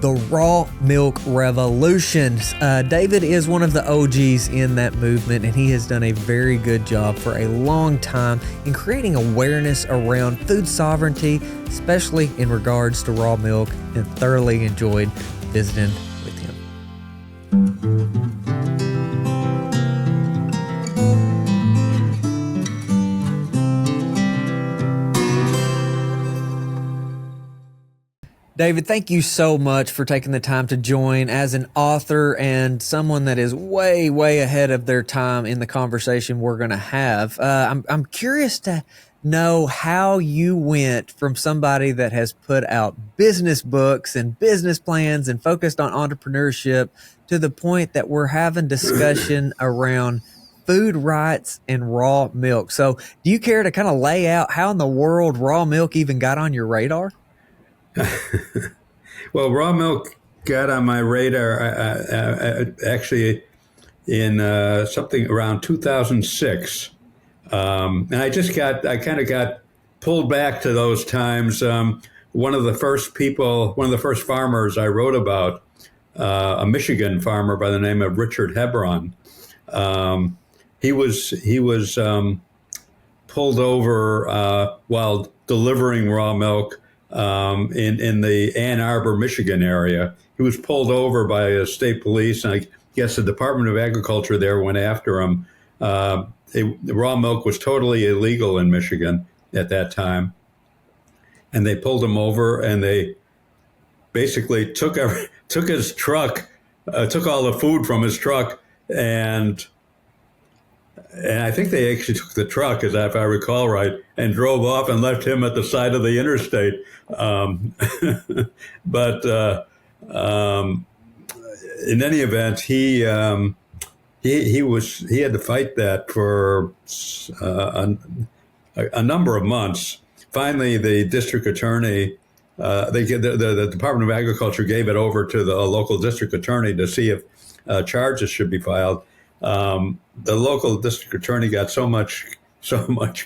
the raw milk revolution. David is one of the OGs in that movement, and he has done a very good job for a long time in creating awareness around food sovereignty, especially in regards to raw milk, and thoroughly enjoyed visiting with him. David, thank you so much for taking the time to join as an author and someone that is way, way ahead of their time in the conversation we're going to have. I'm curious to know how you went from somebody that has put out business books and business plans and focused on entrepreneurship to the point that we're having discussion around food rights and raw milk. So do you care to kind of lay out how in the world raw milk even got on your radar? Well, raw milk got on my radar actually in something around 2006. And I kind of got pulled back to those times. One of the first farmers I wrote about, a Michigan farmer by the name of Richard Hebron. He was pulled over while delivering raw milk in the Ann Arbor, Michigan area. He was pulled over by a state police, and I guess the Department of Agriculture there went after him. The raw milk was totally illegal in Michigan at that time. And they pulled him over, and they basically took his truck, took all the food from his truck, and I think they actually took the truck, if I recall right, and drove off and left him at the side of the interstate. But in any event, he had to fight that for a number of months. Finally, the district attorney, the Department of Agriculture gave it over to the local district attorney to see if charges should be filed. The local district attorney got so much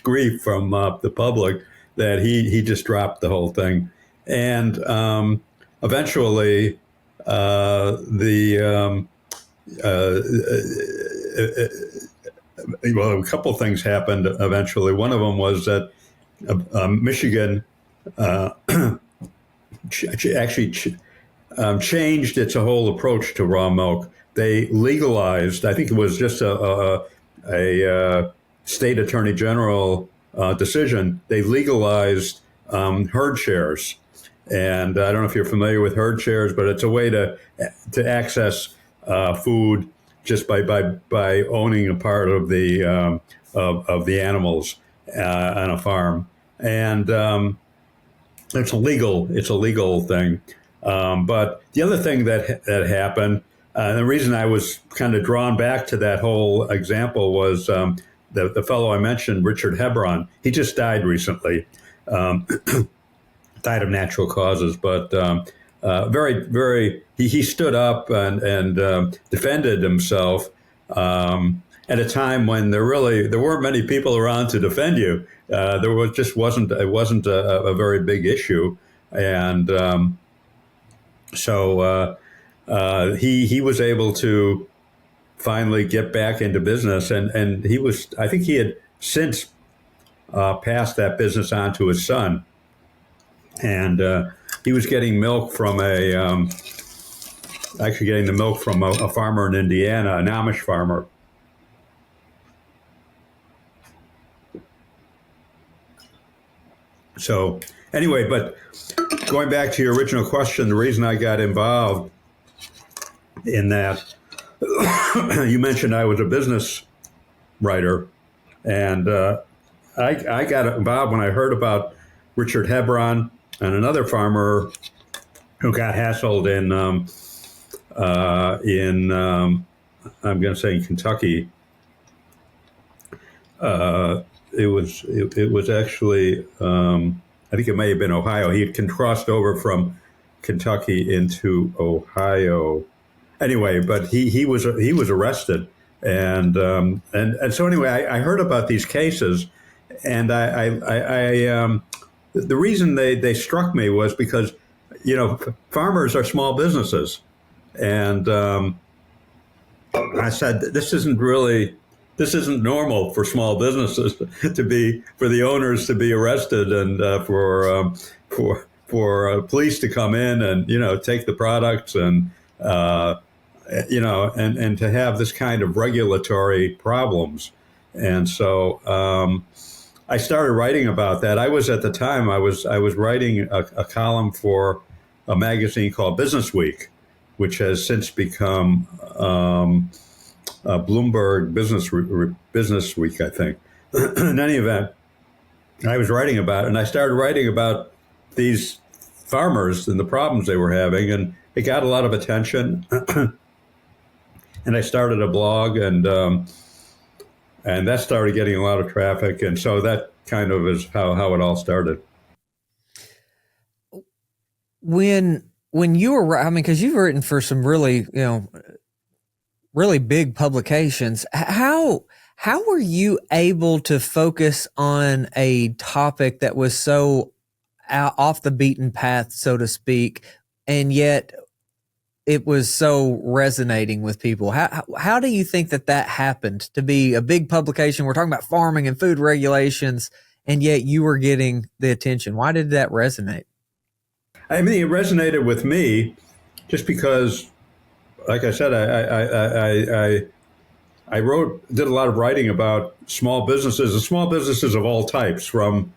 grief from the public that he just dropped the whole thing. And eventually, well, a couple things happened eventually. One of them was that Michigan actually changed its whole approach to raw milk. They legalized, I think it was just a state attorney general decision. They legalized herd shares. And I don't know if you're familiar with herd shares, but it's a way to access food just by owning a part of the animals on a farm. And it's a legal thing. But the other thing that happened, the reason I was kind of drawn back to that whole example was the fellow I mentioned, Richard Hebron. He just died recently, died of natural causes, but he stood up and defended himself at a time when there weren't many people around to defend you. It wasn't a very big issue, and so he was able to finally get back into business, and I think he had since passed that business on to his son, and he was getting milk from the milk from a farmer in Indiana, an Amish farmer. So anyway, but going back to your original question, the reason I got involved in that, you mentioned I was a business writer, and I got involved when I heard about Richard Hebron and another farmer who got hassled in I'm going to say in Kentucky. It was actually I think it may have been Ohio. He had crossed over from Kentucky into Ohio. Anyway, but he was arrested, and so anyway, I heard about these cases, and I the reason they struck me was because farmers are small businesses, and I said, this isn't normal for small businesses for the owners to be arrested and for police to come in and take the products and and to have this kind of regulatory problems. And so I started writing about that. I was at the time I was writing a column for a magazine called Business Week, which has since become Bloomberg Business Week, I think. In any event, I was writing about it, and I started writing about these farmers and the problems they were having, and it got a lot of attention. And I started a blog, and that started getting a lot of traffic, and so that kind of is how it all started. When you were, I mean, because you've written for some really, really big publications, how were you able to focus on a topic that was so off the beaten path, so to speak, and yet it was so resonating with people? How do you think that happened to be a big publication? We're talking about farming and food regulations, and yet you were getting the attention. Why did that resonate? I mean, it resonated with me just because, like I said, I did a lot of writing about small businesses and small businesses of all types, from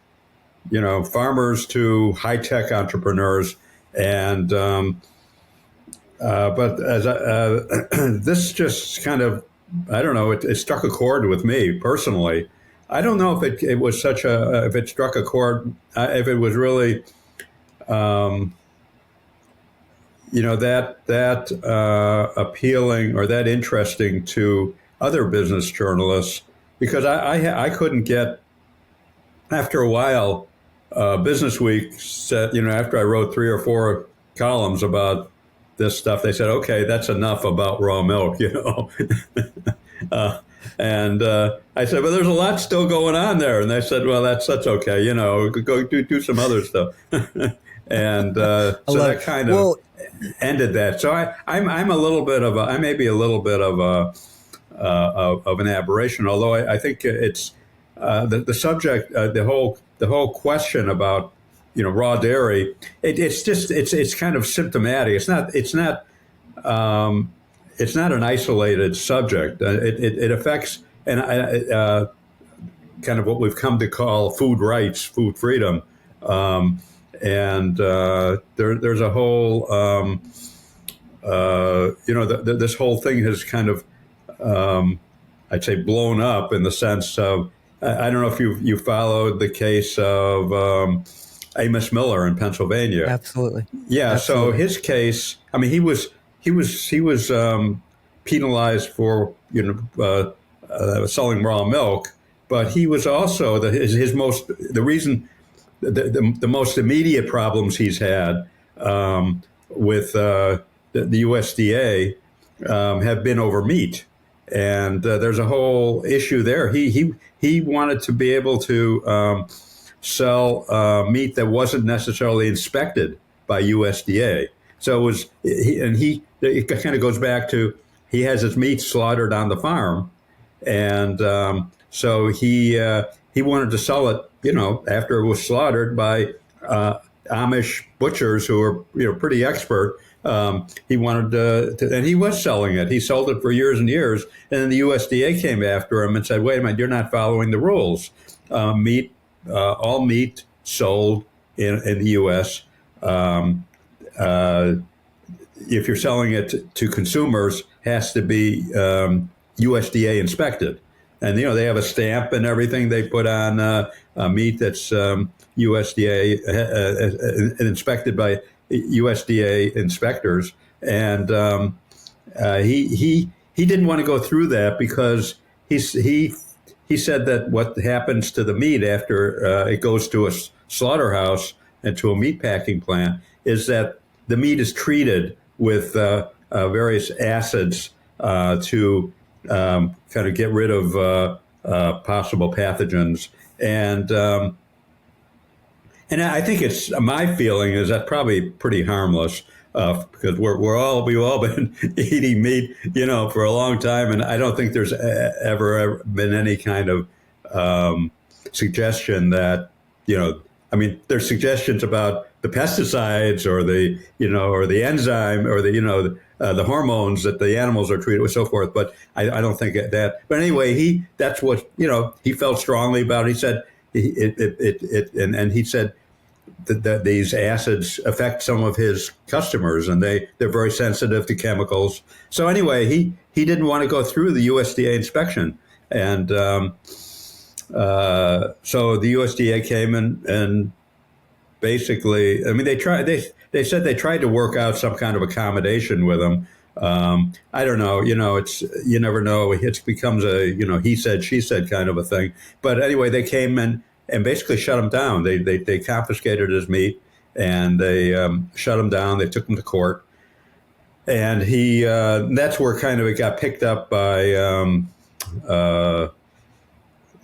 farmers to high-tech entrepreneurs, and but as this just kind of, I don't know, it struck a chord with me personally. I don't know if it was if it struck a chord, if it was really, that appealing or that interesting to other business journalists, because I couldn't get, after a while, Business Week said, after I wrote 3 or 4 columns about this stuff, they said, okay, that's enough about raw milk, and I said, well, there's a lot still going on there. And they said, well, that's okay, go do some other stuff. And so that kind of ended that. So I'm a little bit of I may be a little bit of an aberration, although I think it's the subject, the whole question about raw dairy. It's kind of symptomatic. It's not an isolated subject. It affects kind of what we've come to call food rights, food freedom. And there's a whole, this whole thing has kind of, I'd say, blown up in the sense of, I don't know if you followed the case of Amos Miller in Pennsylvania. Absolutely. Yeah. Absolutely. So his case, I mean, he was penalized for selling raw milk, but he was also the most immediate problems he's had with the USDA have been over meat, and there's a whole issue there. He wanted to be able to sell meat that wasn't necessarily inspected by USDA. So it kind of goes back to, he has his meat slaughtered on the farm, and so he wanted to sell it, after it was slaughtered by Amish butchers who are pretty expert. He wanted to, and he was selling it. He sold it for years and years, and then the USDA came after him and said, "Wait a minute, you're not following the rules. All meat sold in the U.S. If you're selling it to consumers, has to be USDA inspected." And they have a stamp and everything they put on meat that's USDA inspected by USDA inspectors. And he didn't want to go through that because he said that what happens to the meat after it goes to a slaughterhouse and to a meat packing plant is that the meat is treated with various acids to kind of get rid of possible pathogens. And And I think it's my feeling is that probably pretty harmless because we've all been eating meat, for a long time, and I don't think there's ever been any kind of suggestion that I mean, there's suggestions about the pesticides or or the enzyme or the hormones that the animals are treated with, so forth. But I don't think that. But anyway, that's what he felt strongly about. He said and he said that these acids affect some of his customers, and they're very sensitive to chemicals. So anyway, he didn't want to go through the USDA inspection, and so the USDA came and basically, I mean, they said they tried to work out some kind of accommodation with him. I don't know, it's you never know. It becomes a he said she said kind of a thing. But anyway, they came and basically shut him down. They confiscated his meat and they shut him down. They took him to court, and that's where kind of it got picked up by.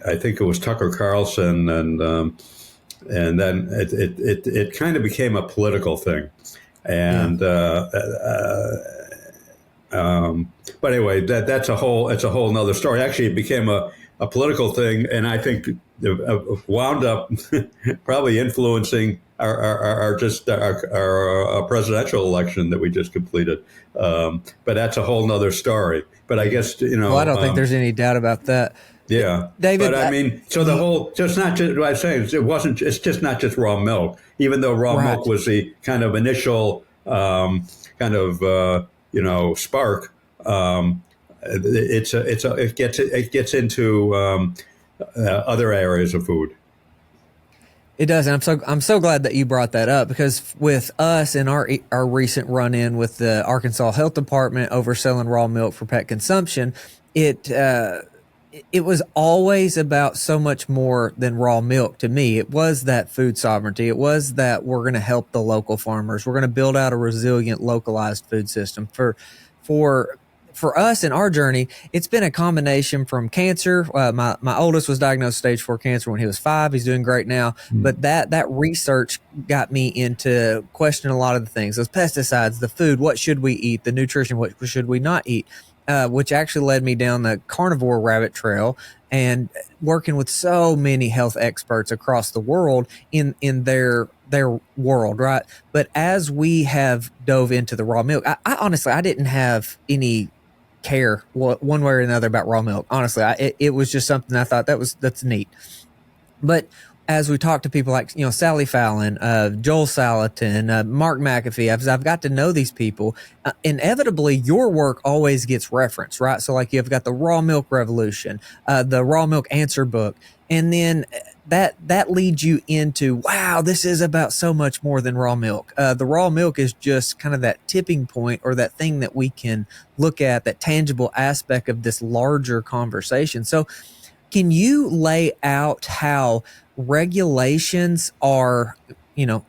I think it was Tucker Carlson, and then it kind of became a political thing, and but anyway, it's a whole nother story. Actually, it became a political thing, and I think wound up probably influencing our presidential election that we just completed. But that's a whole nother story. But I guess Well, I don't think there's any doubt about that. Yeah, David. But I mean, so it's not just what I'm saying. It's just not just raw milk. Even though raw milk was the kind of initial spark. It gets into other areas of food. It does, and I'm so glad that you brought that up, because with us in our recent run-in with the Arkansas Health Department overselling raw milk for pet consumption, it was always about so much more than raw milk to me. It was that food sovereignty. It was that we're going to help the local farmers. We're going to build out a resilient, localized food system. For us in our journey, it's been a combination from cancer. My oldest was diagnosed stage 4 cancer when he was 5. He's doing great now. But that research got me into questioning a lot of the things. Those pesticides, the food, what should we eat, the nutrition, what should we not eat, which actually led me down the carnivore rabbit trail and working with so many health experts across the world in their world, right? But as we have dove into the raw milk, I honestly, I didn't have any care one way or another about raw milk. Honestly, it was just something I thought that's neat. But as we talk to people like Sally Fallon, Joel Salatin, Mark McAfee, as I've got to know these people, inevitably your work always gets referenced, right? So like you've got the raw milk revolution, the raw milk answer book, and then that leads you into, wow, this is about so much more than raw milk. The raw milk is just kind of that tipping point, or that thing that we can look at, that tangible aspect of this larger conversation. So can you lay out how regulations are,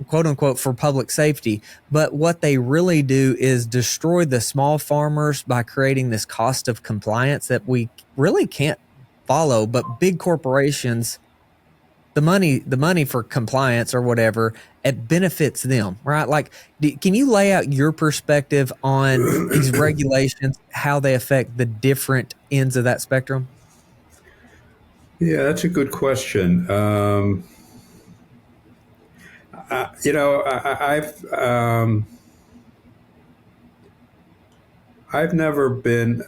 quote unquote, for public safety, but what they really do is destroy the small farmers by creating this cost of compliance that we really can't follow, but big corporations, the money for compliance or whatever, it benefits them, right? Like, can you lay out your perspective on these regulations, how they affect the different ends of that spectrum? Yeah, that's a good question. I've never been.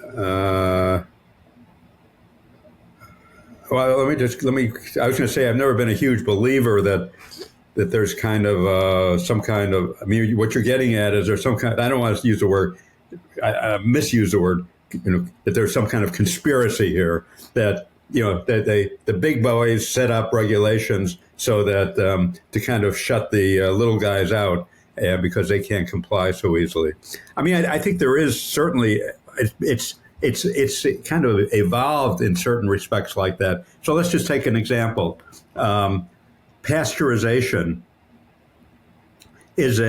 Well, let me. I was going to say I've never been a huge believer that there's kind of some kind of. I mean, what you're getting at is there's some kind. I don't want to use the word. I misuse the word. That there's some kind of conspiracy here that that the big boys set up regulations so that to kind of shut the little guys out because they can't comply so easily. I mean, I think there is certainly it's kind of evolved in certain respects like that. So let's just take an example. Pasteurization is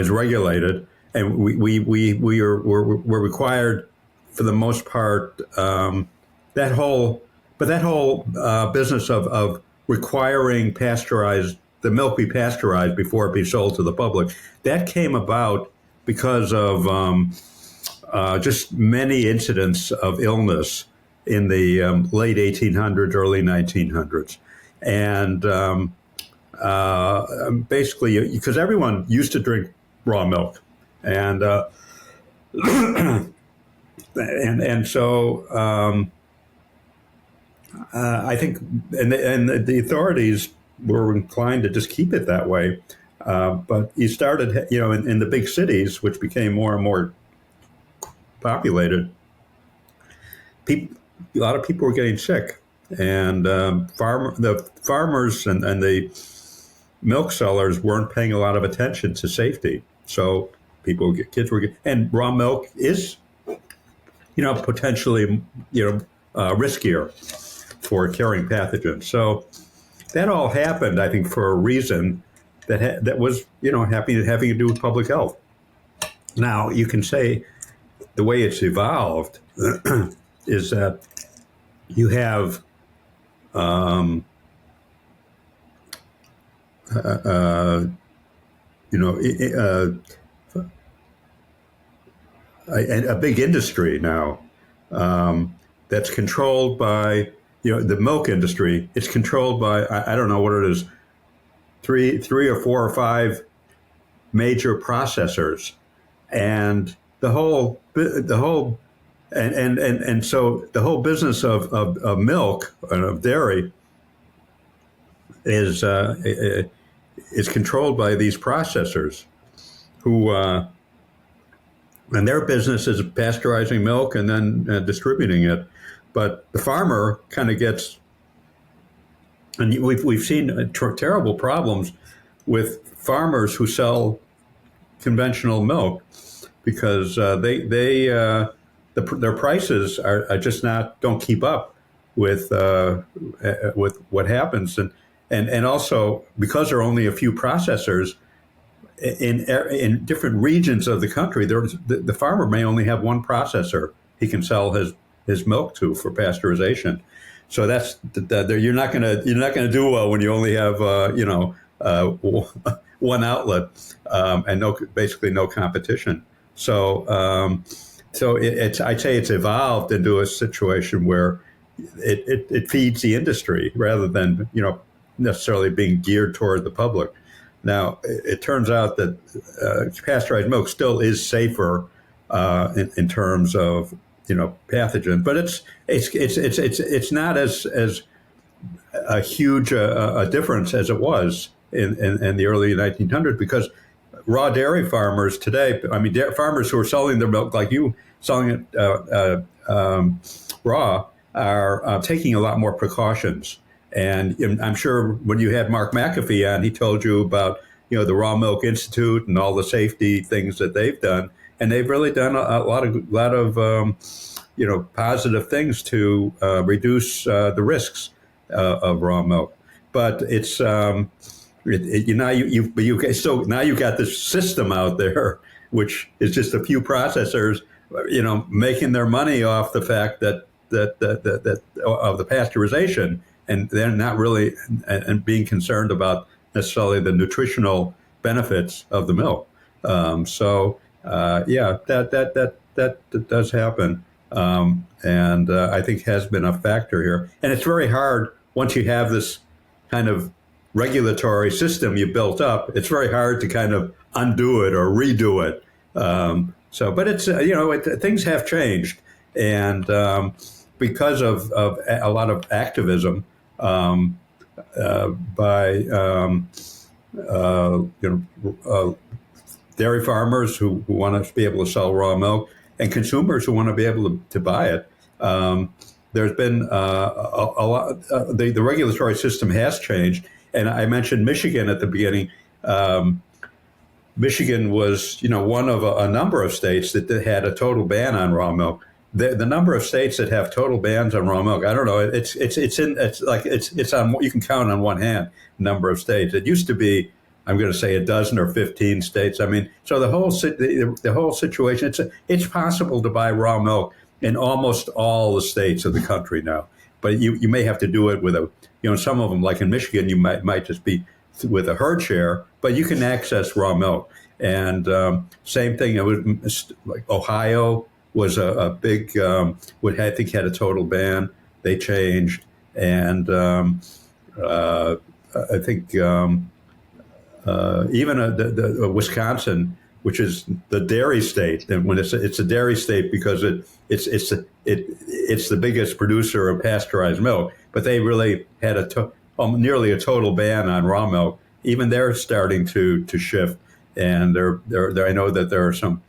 regulated, and we're required for the most part. That whole business of requiring the milk be pasteurized before it be sold to the public. That came about because of just many incidents of illness in the late 1800s, early 1900s. And basically, because everyone used to drink raw milk. And and so I think, and the authorities were inclined to just keep it that way. But you started, in the big cities, which became more and more populated, a lot of people were getting sick, and the farmers and the milk sellers weren't paying a lot of attention to safety. So kids were getting, and raw milk is, potentially, riskier for carrying pathogens. So that all happened, I think, for a reason that was, having to do with public health. Now, you can say the way it's evolved is that you have a big industry now that's controlled by, the milk industry. It's controlled by, I don't know what it is, three or four or five major processors, and so the whole business of milk and of dairy is controlled by these processors, who and their business is pasteurizing milk and then distributing it. But the farmer kind of gets, and we've seen terrible problems with farmers who sell conventional milk, because their prices are just don't keep up with what happens, and also because there are only a few processors in different regions of the country, the farmer may only have one processor he can sell his milk to for pasteurization. So you're not gonna do well when you only have one outlet, and basically no competition. So I'd say it's evolved into a situation where it feeds the industry rather than necessarily being geared toward the public. Now, it turns out that pasteurized milk still is safer in terms of pathogen, but it's not as a huge a difference as it was in the early 1900s, because raw dairy farmers today, farmers who are selling their milk like you, selling it raw, are taking a lot more precautions. And I'm sure when you had Mark McAfee on, he told you about the Raw Milk Institute and all the safety things that they've done, and they've really done a lot of positive things to reduce the risks of raw milk. But it's now you've got this system out there, which is just a few processors, making their money off the fact that of the pasteurization, and they're not really and being concerned about necessarily the nutritional benefits of the milk. That does happen, and I think has been a factor here. And it's very hard once you have this kind of regulatory system you built up. It's very hard to kind of undo it or redo it. But it's things have changed, and because of a lot of activism by dairy farmers who want to be able to sell raw milk, and consumers who want to be able to buy it. There's been a lot. The regulatory system has changed, and I mentioned Michigan at the beginning. Michigan was, one of a number of states that had a total ban on raw milk. The number of states that have total bans on raw milk, I don't know. It's on. You can count on one hand number of states. It used to be, I'm going to say, a dozen or 15 states. So the whole situation. It's possible to buy raw milk in almost all the states of the country now. but you may have to do it with some of them, like in Michigan, you might just be with a herd share, but you can access raw milk. And same thing, it was like Ohio was a big, I think had a total ban. They changed. And I think even the Wisconsin, which is the dairy state, and when it's a dairy state because it's the biggest producer of pasteurized milk, but they really had nearly a total ban on raw milk. Even they're starting to shift, and I know that there are some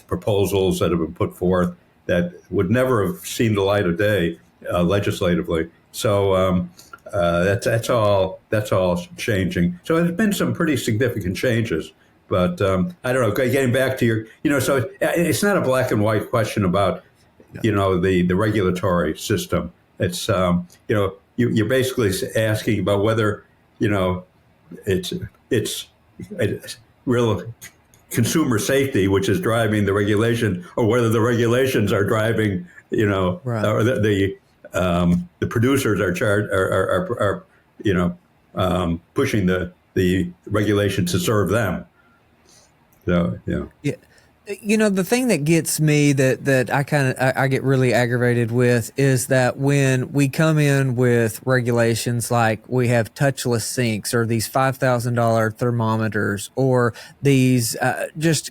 proposals that have been put forth that would never have seen the light of day legislatively. So that's all changing. So there's been some pretty significant changes. But I don't know. Getting back to so it's not a black and white question about the regulatory system. It's you're basically asking about whether it's real consumer safety which is driving the regulation, or whether the regulations are driving Right. or the producers are pushing the regulation to serve them. So yeah. Yeah. The thing that gets me that I get really aggravated with is that when we come in with regulations like we have touchless sinks or these $5,000 thermometers or these just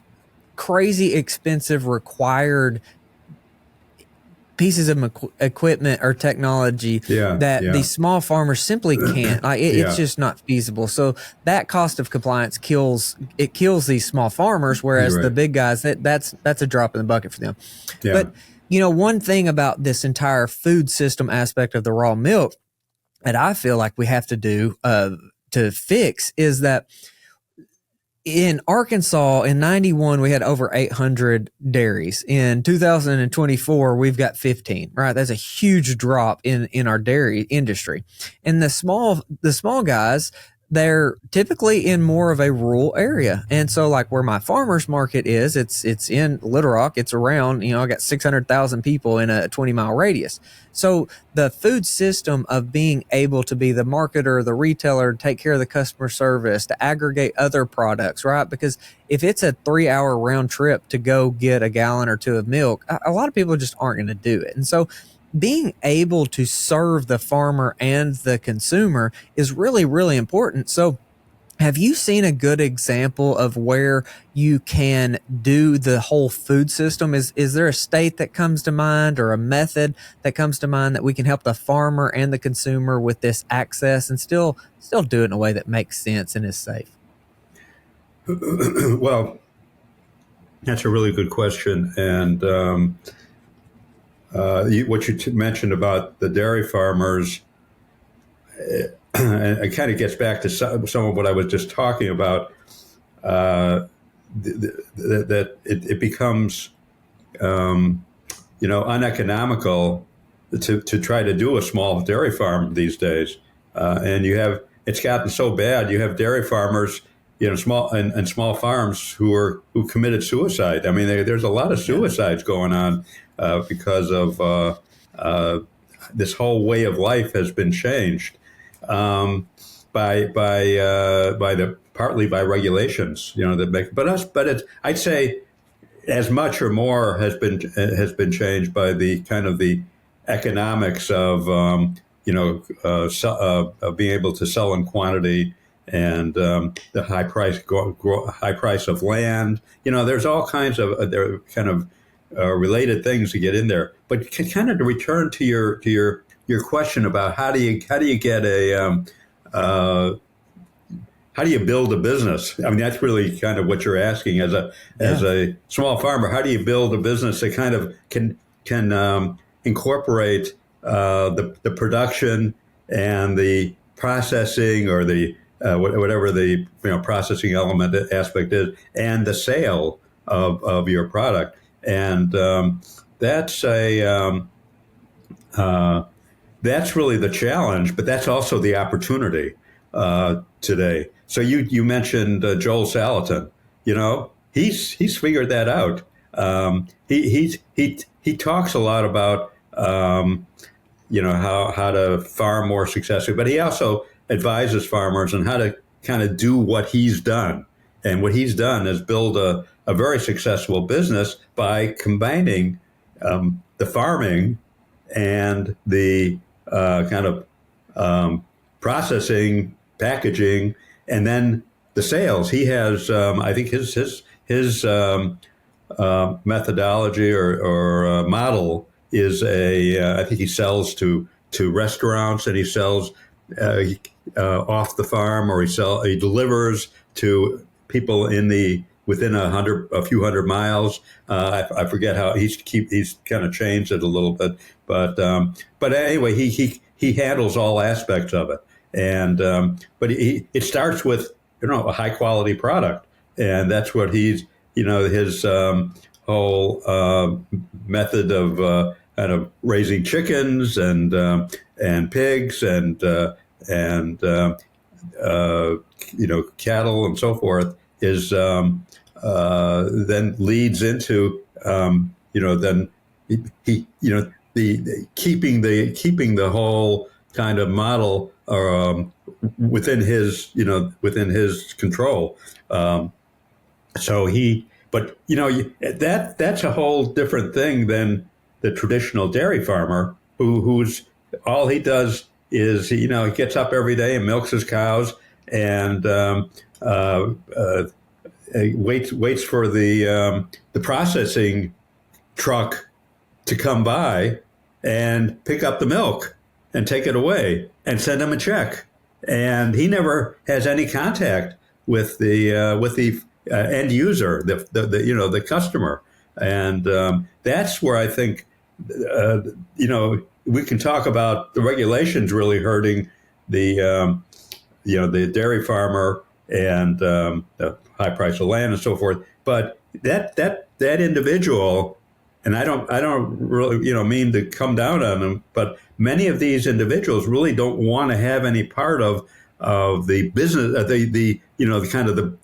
crazy expensive required pieces of equipment or technology that these small farmers simply can't. It's just not feasible. So that cost of compliance kills these small farmers, whereas the big guys, that's a drop in the bucket for them. Yeah. But one thing about this entire food system aspect of the raw milk that I feel like we have to do to fix is that in Arkansas in 91, we had over 800 dairies. In 2024, we've got 15, right? That's a huge drop in our dairy industry. And the small guys, they're typically in more of a rural area. And so like where my farmer's market is, it's in Little Rock. It's around, I got 600,000 people in a 20-mile radius. So the food system of being able to be the marketer, the retailer, take care of the customer service, to aggregate other products, right? Because if it's a 3-hour round trip to go get a gallon or two of milk, a lot of people just aren't going to do it. And so being able to serve the farmer and the consumer is really, really important. So have you seen a good example of where you can do the whole food system? Is there a state that comes to mind or a method that comes to mind that we can help the farmer and the consumer with this access and still do it in a way that makes sense and is safe? Well, that's a really good question. And what you mentioned about the dairy farmers, and it kind of gets back to some of what I was just talking about, that it becomes, uneconomical to try to do a small dairy farm these days. And it's gotten so bad. You have dairy farmers, small farms who committed suicide. I mean, there's a lot of suicides going on because of this whole way of life has been changed partly by regulations, that make. I'd say as much or more has been changed by the kind of the economics of being able to sell in quantity and the high price of land. There's all kinds of related things to get in there. But kind of to return to your question about how do you get how do you build a business? I mean, that's really kind of what you're asking as a small farmer. How do you build a business that kind of can incorporate the production and the processing or the whatever the processing element aspect is, and the sale of your product, and that's really the challenge, but that's also the opportunity today. So you mentioned Joel Salatin. He's figured that out. He talks a lot about how to farm more successfully. But he also advises farmers on how to kind of do what he's done. And what he's done is build a very successful business by combining the farming and the kind of processing, packaging, and then the sales. He has, I think, his methodology or model is I think he sells to restaurants, and he sells off the farm, or he delivers to people within a few hundred miles. I forget how he's kind of changed it a little bit, but anyway, he handles all aspects of it, and but it starts with a high quality product, and that's what his whole method of kind of raising chickens and pigs and cattle and so forth is then leads into then the keeping the whole kind of model within his control. That's a whole different thing than the traditional dairy farmer who's all he does is he gets up every day and milks his cows and waits for the processing truck to come by and pick up the milk and take it away and send him a check. And he never has any contact with the end user, the customer. And that's where I think we can talk about the regulations really hurting the dairy farmer and the high price of land and so forth. But that individual, and I don't really mean to come down on them, but many of these individuals really don't want to have any part of the business, the kind of the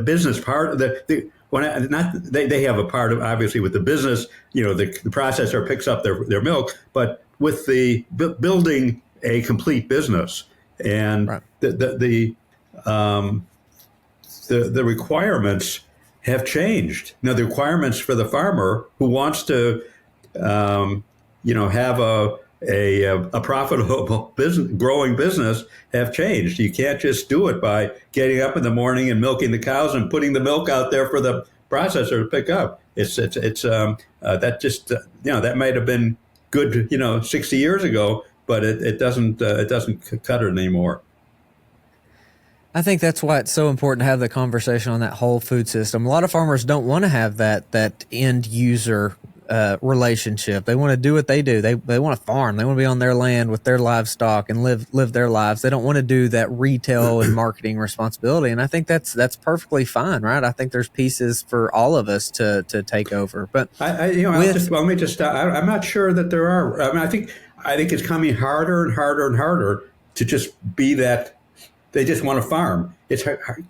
business part. They have a part of, obviously, with the business. The processor picks up their milk, but with the building a complete business, and Right. the requirements have changed. Now, the requirements for the farmer who wants to, have a profitable business, growing business, have changed. You can't just do it by getting up in the morning and milking the cows and putting the milk out there for the processor to pick up. That might have been good, 60 years ago, but it doesn't cut it anymore. I think that's why it's so important to have the conversation on that whole food system. A lot of farmers don't want to have that end user relationship. They want to do what they do. They want to farm. They want to be on their land with their livestock and live their lives. They don't want to do that retail and marketing responsibility. And I think that's perfectly fine, right? I think there's pieces for all of us to take over. But let me just stop. I'm not sure that there are. I mean, I think it's coming harder and harder and harder to just be that. They just want to farm. It's hard,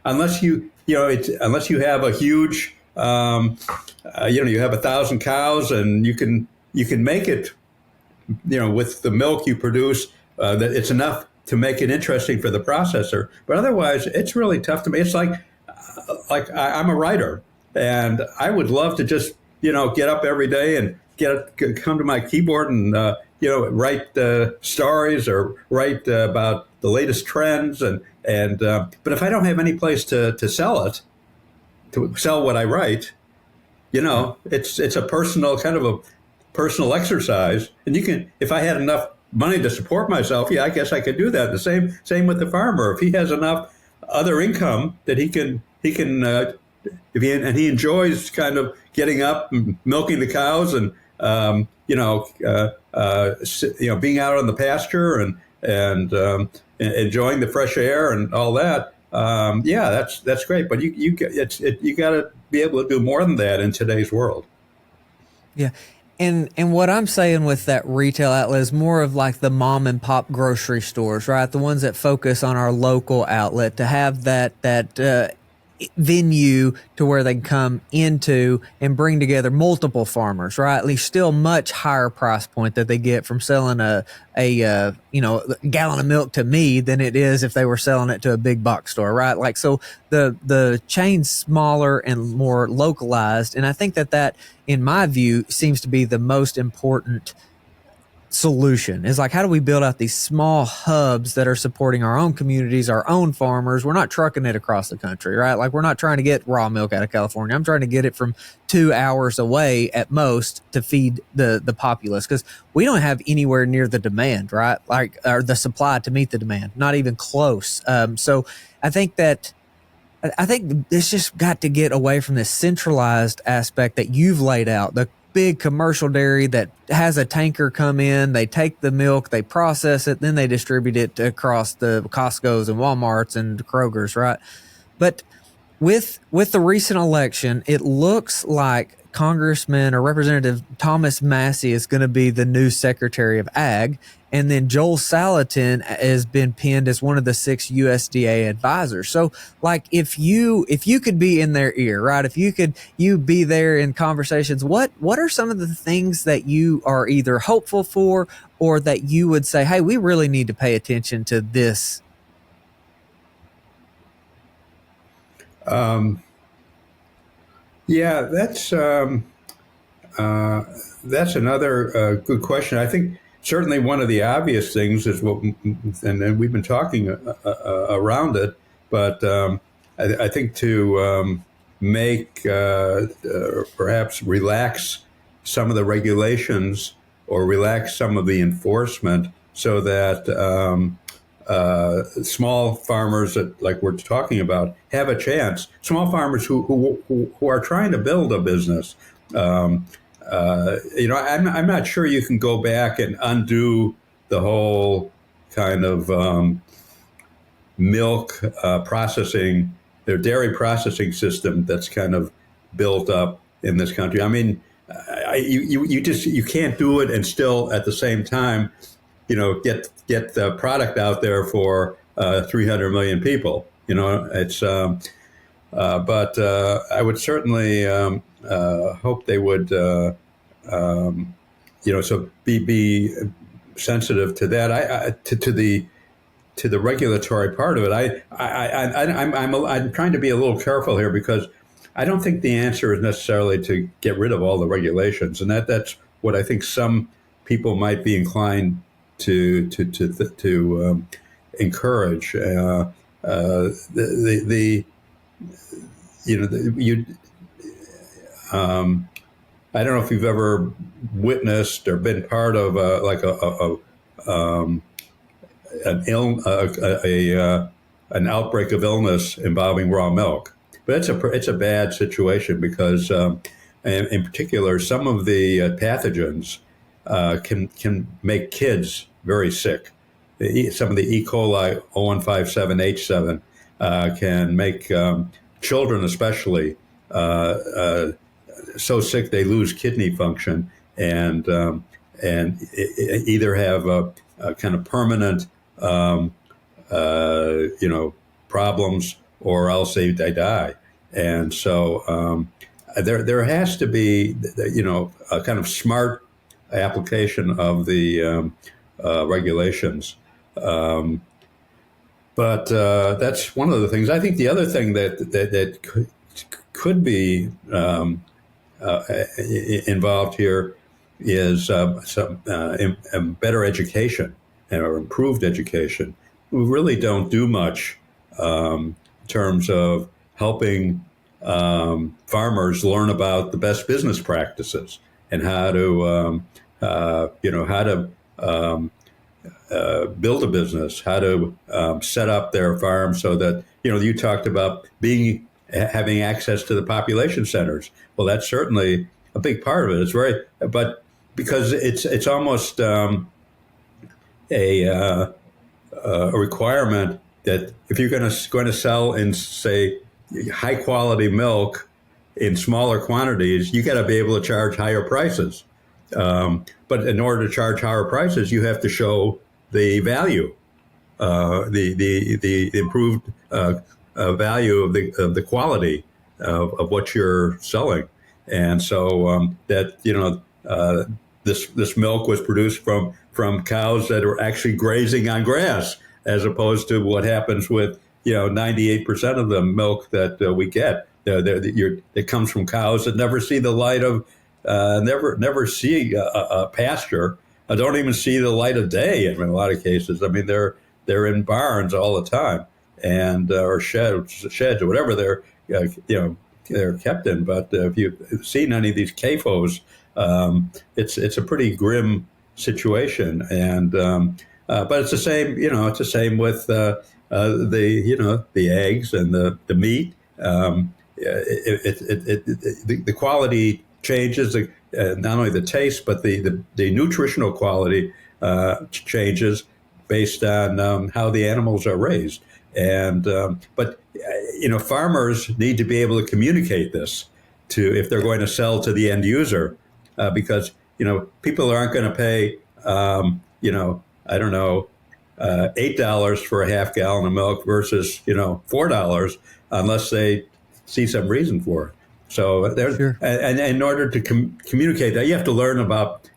unless you have a huge, you have 1,000 cows and you can make it, with the milk you produce, that it's enough to make it interesting for the processor. But otherwise, it's really tough to me. It's like I'm a writer, and I would love to just get up every day and come to my keyboard and write stories or write about the latest trends and but if I don't have any place to sell it, to sell what I write, it's a personal kind of a personal exercise. And if I had enough money to support myself, I guess I could do that. The same with the farmer. If he has enough other income that he can and he enjoys kind of getting up and milking the cows and being out on the pasture and enjoying the fresh air and all that. That's great. But you got to be able to do more than that in today's world. yeah. And what I'm saying with that retail outlet is more of like the mom and pop grocery stores, right? The ones that focus on our local outlet, to have that venue to where they can come into and bring together multiple farmers, right? At least still much higher price point that they get from selling a gallon of milk to me than it is if they were selling it to a big box store, right? Like, so the chain's smaller and more localized, and I think that in my view seems to be the most important solution. Is like, how do we build out these small hubs that are supporting our own communities, our own farmers? We're not trucking it across the country, right? Like, we're not trying to get raw milk out of California. I'm trying to get it from 2 hours away at most to feed the populace, because we don't have anywhere near the demand, right? Like, or the supply to meet the demand, not even close. So I think that I think it's just got to get away from this centralized aspect that you've laid out. The big commercial dairy that has a tanker come in, they take the milk, they process it, then they distribute it across the Costco's and Walmart's and Kroger's, right? But with the recent election, it looks like Congressman or Representative Thomas Massey is going to be the new Secretary of Ag, and then Joel Salatin has been pinned as one of the 6 USDA advisors. So, like, if you could be in their ear, right? If you be there in conversations, what are some of the things that you are either hopeful for, or that you would say, hey, we really need to pay attention to this? Yeah, that's another good question. I think certainly one of the obvious things is what, and we've been talking around it, but I think to make perhaps relax some of the regulations or relax some of the enforcement so that small farmers that, like we're talking about, have a chance. Small farmers who are trying to build a business. I'm not sure you can go back and undo the whole kind of milk processing, their dairy processing system that's kind of built up in this country. I mean, you can't do it and still at the same time, get the product out there for 300 million people. It's but I would certainly hope they would so be sensitive to that. To the regulatory part of it. I'm trying to be a little careful here, because I don't think the answer is necessarily to get rid of all the regulations, and that's what I think some people might be inclined to encourage. I don't know if you've ever witnessed or been part of an outbreak of illness involving raw milk, but it's a bad situation, because in particular some of the pathogens can make kids very sick. Some of the E. coli 0157H7 can make children especially so sick they lose kidney function, and either have a kind of permanent problems, or else they die. And so there has to be a kind of smart application of the regulations. But that's one of the things. I think the other thing that could be involved here is some better education or improved education. We really don't do much in terms of helping farmers learn about the best business practices and how to build a business, how to set up their farm so that, you talked about having access to the population centers. Well, that's certainly a big part of it. But because it's almost a requirement that if you're going to sell in, say, high quality milk in smaller quantities, you got to be able to charge higher prices. But in order to charge higher prices, you have to show the value, the improved value of the quality of what you're selling. And so that this milk was produced from cows that are actually grazing on grass, as opposed to what happens with 98% of the milk that we get. It comes from cows that never see the light of never see a pasture. Don't even see the light of day in a lot of cases. I mean, they're in barns all the time, and or sheds or whatever they're kept in. But if you've seen any of these CAFOs, it's a pretty grim situation. And but it's the same. It's the same with the eggs and the meat. The quality changes, not only the taste, but the nutritional quality changes based on how the animals are raised. And but farmers need to be able to communicate this to if they're going to sell to the end user, because people aren't going to pay I don't know $8 for a half gallon of milk versus $4 unless they see some reason for it. So there's Sure. and in order to communicate that, you have to learn about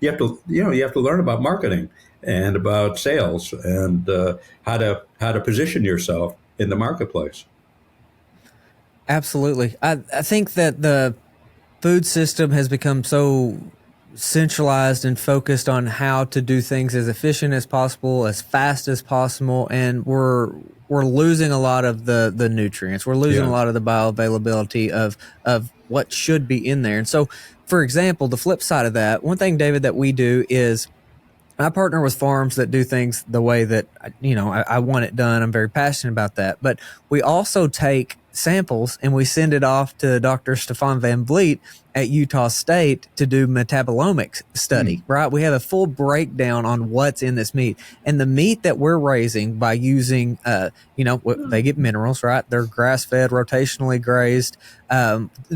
marketing and about sales and how to position yourself in the marketplace. Absolutely. I think that the food system has become so centralized and focused on how to do things as efficient as possible, as fast as possible, and we're losing a lot of the nutrients. We're losing a lot of the bioavailability of what should be in there. And so, for example, the flip side of that, one thing, David, that we do is I partner with farms that do things the way that I want it done. I'm very passionate about that. But we also take samples and we send it off to Dr. Stefan Van Vliet at Utah State to do metabolomics study, right? We have a full breakdown on what's in this meat. And the meat that we're raising by using, they get minerals, right? They're grass-fed, rotationally grazed,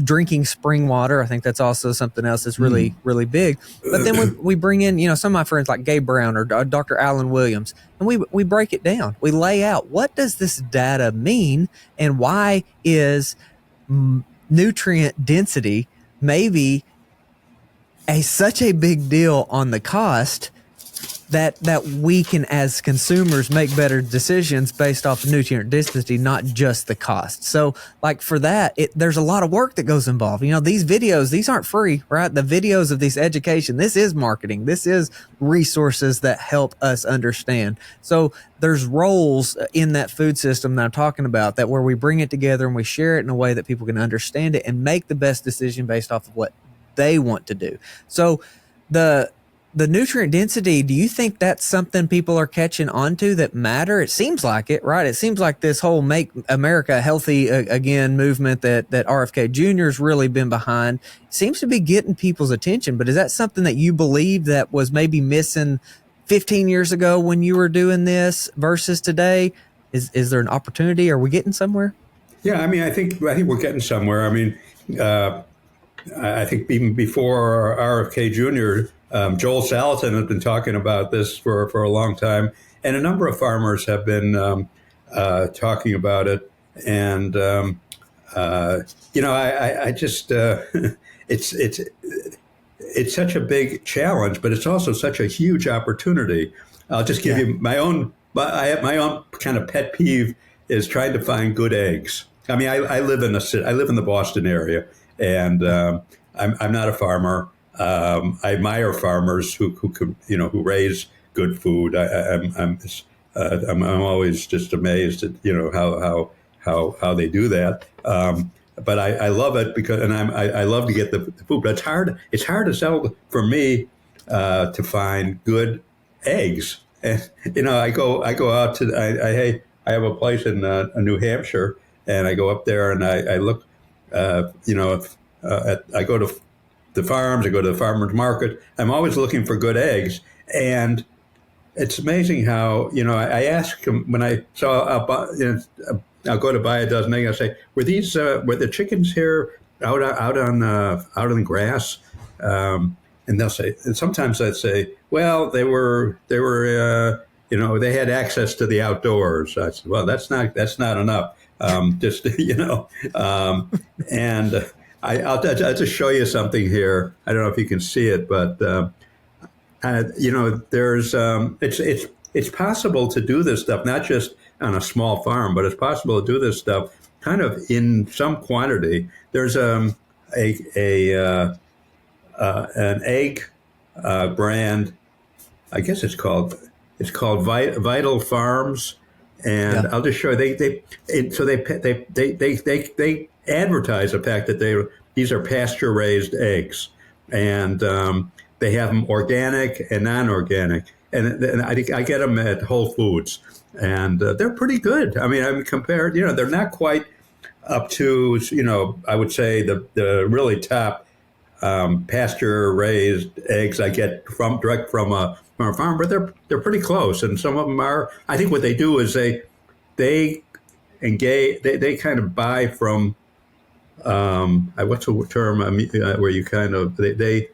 drinking spring water. I think that's also something else that's really, really big. But then we bring in, some of my friends like Gabe Brown or Dr. Alan Williams, and we break it down. We lay out, what does this data mean and why is nutrient density maybe such a big deal on the cost that we can, as consumers, make better decisions based off of nutrient density, not just the cost. So, like for that, there's a lot of work that goes involved. These videos, these aren't free, right? The videos of this education, this is marketing. This is resources that help us understand. So there's roles in that food system that I'm talking about, that where we bring it together and we share it in a way that people can understand it and make the best decision based off of what they want to do. So the nutrient density, do you think that's something people are catching on to that matter? It seems like it, right? It seems like this whole Make America Healthy Again movement that RFK Jr.'s really been behind seems to be getting people's attention. But is that something that you believe that was maybe missing 15 years ago when you were doing this versus today? Is there an opportunity? Are we getting somewhere? Yeah, I mean, I think we're getting somewhere. I mean, I think even before RFK Jr., Joel Salatin has been talking about this for a long time, and a number of farmers have been talking about it. And I just it's such a big challenge, but it's also such a huge opportunity. I'll just give you my own. I have my own kind of pet peeve is trying to find good eggs. I mean, I live in the Boston area, and I'm not a farmer. I admire farmers who raise good food. I'm always just amazed at how they do that. But I love it because I love to get the food. But it's hard to sell for me to find good eggs. And I go out to I have a place in New Hampshire, and I go up there and I look. I go to the farms, I go to the farmers market. I'm always looking for good eggs, and it's amazing how I ask them when I saw I'll go to buy a dozen eggs. I say, were the chickens here out on the grass? And they'll say, and sometimes I'd say, well, they had access to the outdoors. I said, well, that's not enough. Just and I'll just show you something here. I don't know if you can see it, but there's it's possible to do this stuff not just on a small farm, but it's possible to do this stuff kind of in some quantity. There's a an egg brand. I guess it's called Vital Farms, and Yeah. I'll just show you. They advertise the fact that these are pasture raised eggs, and they have them organic and non-organic, and I get them at Whole Foods, and they're pretty good. I mean, compared, they're not quite up to, I would say the really top pasture raised eggs I get direct from a farm, but they're pretty close, and some of them are. I think what they do is they engage, they kind of buy from what's the term, where you kind of they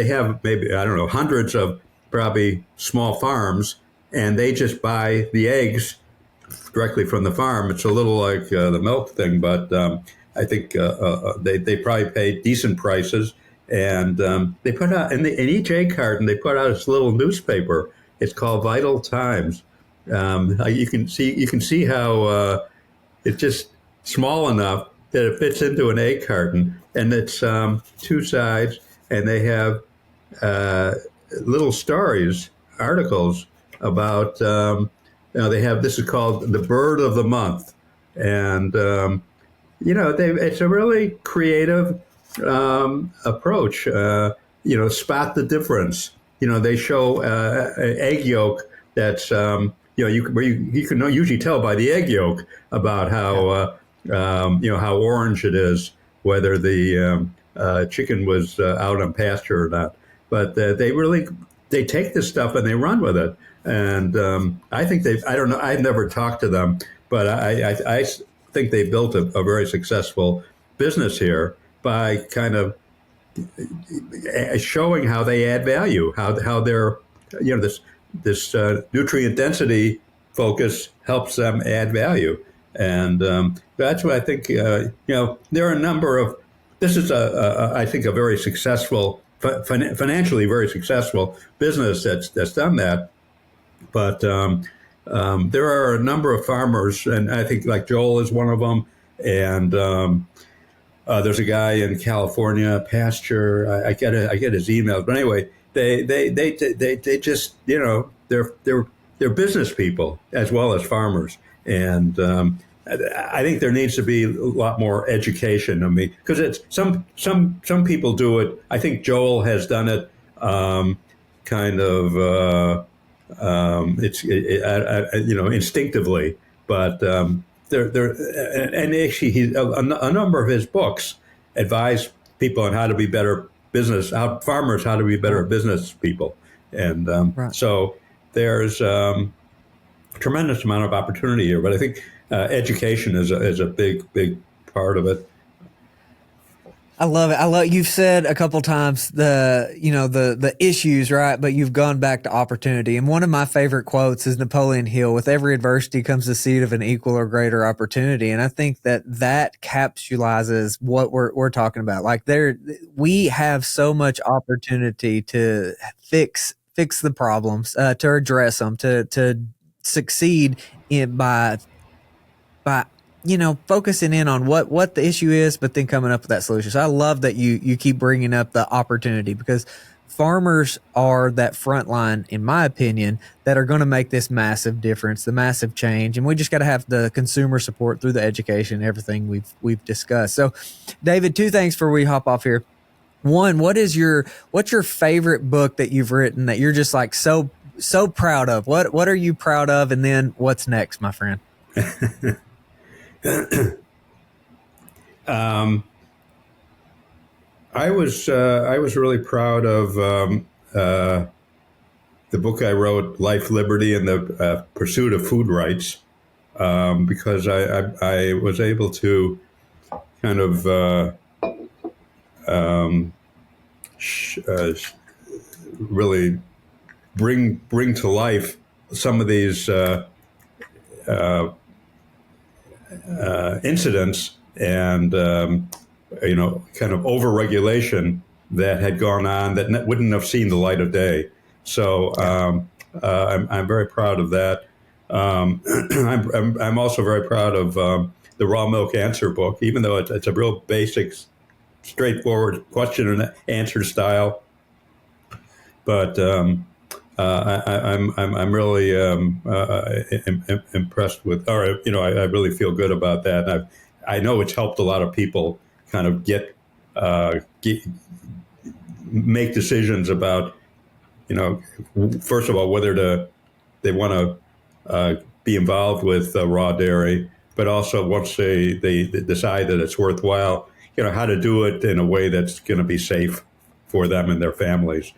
have, maybe, I don't know, hundreds of probably small farms, and they just buy the eggs directly from the farm. It's a little like the milk thing, but I think they probably pay decent prices. And they put out in each egg carton, they put out this little newspaper. It's called Vital Times. You can see how it's just small enough that it fits into an egg carton, and it's two sides, and they have little stories, articles about. They have, this is called the Bird of the Month, and it's a really creative approach. Spot the difference. They show an egg yolk that's you can usually tell by the egg yolk about how how orange it is, whether the chicken was out on pasture or not. But they take this stuff and they run with it. And I think I don't know, I've never talked to them, but I think they built a very successful business here by kind of showing how they add value, how they're, this nutrient density focus helps them add value. And that's what I think, there are a number of, this is I think a very successful, financially very successful business that's done that. But there are a number of farmers, and I think like Joel is one of them. And there's a guy in California, Pasture. I get his emails, but anyway, they just, they're business people as well as farmers, and I think there needs to be a lot more education. I mean, because it's some people do it. I think Joel has done it, kind of. Instinctively, but and actually, a number of his books advise people on how to be better farmers how to be better business people, and Right. so there's a tremendous amount of opportunity here. But I think education is a big part of it. I love it. You've said a couple times the issues, right? But you've gone back to opportunity. And one of my favorite quotes is Napoleon Hill: "With every adversity comes the seed of an equal or greater opportunity." And I think that capsulizes what we're talking about. Like, we have so much opportunity to fix the problems, to address them, to succeed by focusing in on what the issue is, but then coming up with that solution. So I love that you keep bringing up the opportunity, because farmers are that front line, in my opinion, that are going to make this massive difference, the massive change. And we just got to have the consumer support through the education, everything we've discussed. So, David, two things before we hop off here. One, what's your favorite book that you've written that you're just like so proud of? What are you proud of? And then what's next, my friend? I was really proud of the book I wrote, Life, Liberty, and the Pursuit of Food Rights, because I was able to kind of really bring to life some of these incidents and kind of overregulation that had gone on that wouldn't have seen the light of day. So I'm very proud of that. I'm also very proud of the Raw Milk Answer book, even though it's a real basic, straightforward question and answer style. But I'm really impressed with, or I really feel good about that. And I know it's helped a lot of people kind of make decisions about, first of all, whether they want to be involved with raw dairy, but also once they decide that it's worthwhile, how to do it in a way that's going to be safe for them and their families.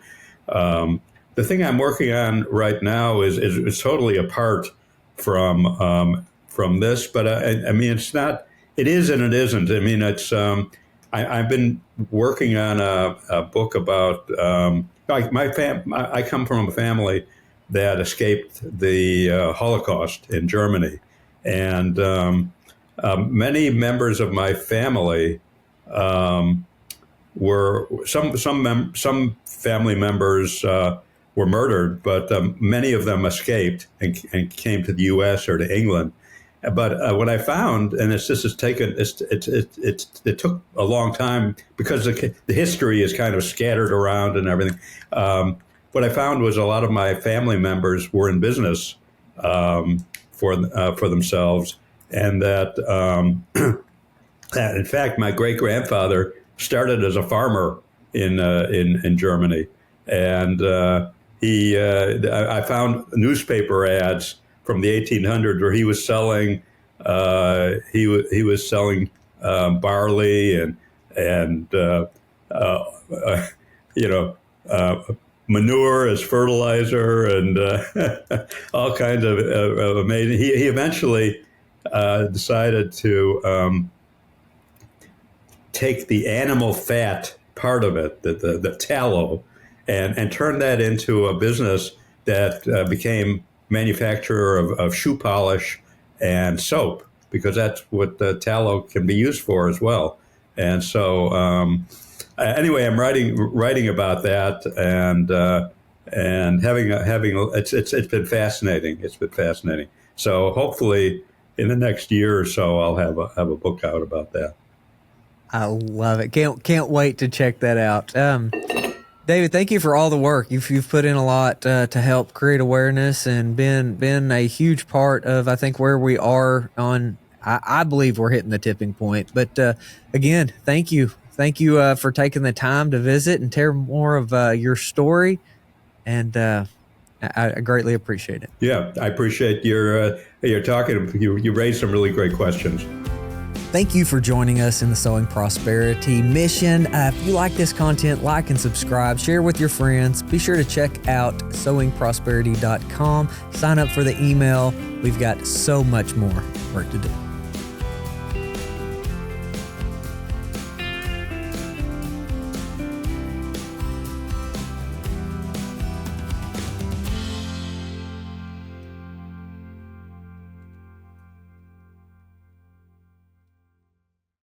The thing I'm working on right now is totally apart from this, but I mean, it's not. It is and it isn't. I mean, it's. I've been working on a book about. I come from a family that escaped the Holocaust in Germany, and many members of my family were some family members were murdered, but many of them escaped and came to the U.S. or to England. But what I found, and it took a long time because the history is kind of scattered around and everything. What I found was a lot of my family members were in business for themselves, and that in fact my great grandfather started as a farmer in Germany, and I found newspaper ads from the 1800s where he was selling barley and manure as fertilizer and all kinds of amazing. He eventually decided to take the animal fat part of it, the tallow, and turn that into a business that became manufacturer of shoe polish and soap, because that's what the tallow can be used for as well. And so anyway, I'm writing about that, and having it's been fascinating. It's been fascinating. So hopefully in the next year or so, I'll have a book out about that. I love it. Can't wait to check that out. David, thank you for all the work. You've put in a lot to help create awareness and been a huge part of, I think, where we are on. I believe we're hitting the tipping point. But again, thank you. Thank you for taking the time to visit and tell more of your story. And I greatly appreciate it. Yeah, I appreciate your talking. You raised some really great questions. Thank you for joining us in the Sowing Prosperity mission. If you like this content, like and subscribe, share with your friends. Be sure to check out sowingprosperity.com. Sign up for the email. We've got so much more work to do.